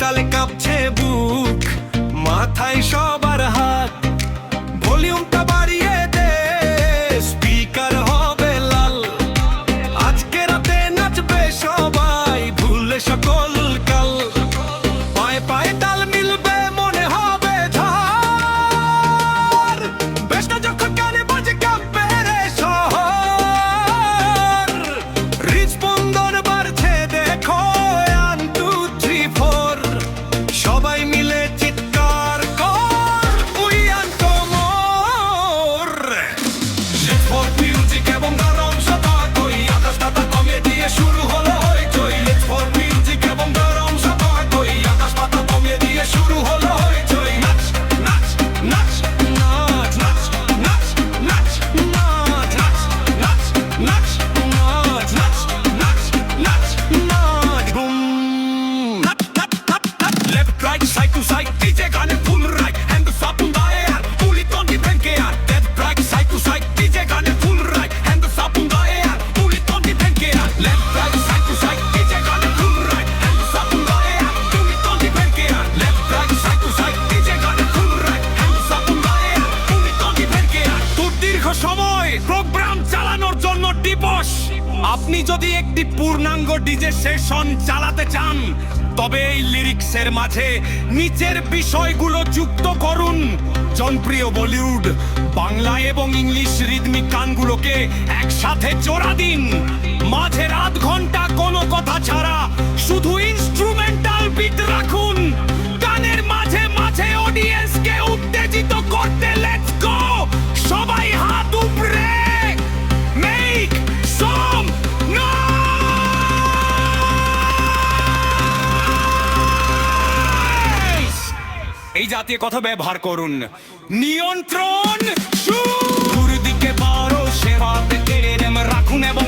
তালে কাঁপছে বুক, মাথায় সবার হাত। ভলিউমটা বাড়িয়ে দে, স্পিকার হবে লাল। আজকে রাতে নাচবে সবাই, ভুলে সকল কাল। পায়ে পায়ে তাল মিলবে, মনে হবে ঝড়। বেশটা যখন কানে বাজে কাঁপবে রে শহর। হৃদস্পন্দন বাড়ছে দেখো, 1 2 3 4। সবাই মিলে চিৎকার কর, উই আনকো মোর। Let's for music এবং গরম শতাকই, আকাশটা কমিয়ে দিয়ে শুরু হলো হইচই। Let's for music এবং গরম শতাকই, আকাশটা কমিয়ে দিয়ে শুরু হলো হইচই। নাচ নাচ নাচ নাচ নাচ নাচ নাচ নাচ নাচ নাচ নাচ নাচ নাচ নাচ নাচ বুম। নাচ নাচ নাচ নাচ, left right side to side, DJ গানে ফুল রাইট, হ্যান্ড সাপ গায়ে আর পুলি তন্ডি ভেঙ্গে আর। left right side to side, DJ গানে ফুল রাইট, হ্যান্ড সাপ গায়ে আর পুলি তন্ডি ভেঙ্গে আর। left right side to side, DJ গানে ফুল রাইট, হ্যান্ড সাপ গায়ে আর পুলি তন্ডি ভেঙ্গে আর। left right side to side, DJ গানে ফুল রাইট, হ্যান্ড সাপ গায়ে আর পুলি তন্ডি ভেঙ্গে আর। দীর্ঘ সময় প্রোগ্রাম চালানোর জন্য দিবস। আপনি যদি একটি পূর্ণাঙ্গ ডিজে সেশন চালাতে চান, তবে এই লিরিক্সের মাঝে নিচের বিষয়গুলো যুক্ত করুন। জনপ্রিয় বলিউড, বাংলা এবং ইংলিশ রিদমিক গানগুলোকে একসাথে জোড়া দিন। মাঝের আধ ঘন্টা কোনো কথা ছাড়া শুধু ইনস্ট্রুমেন্টাল বিট রাখুন। গানের মাঝে মাঝে অডিয়েন্সকে উত্তেজিত করতে লেটস গো। সবাই হাত উপরে, মেক সাম নয়েজ। এই জাতীয় কথা ব্যবহার করুন। নিয়ন্ত্রণ শুরুর দিকে বারো সেবা থেকে রাখুন এবং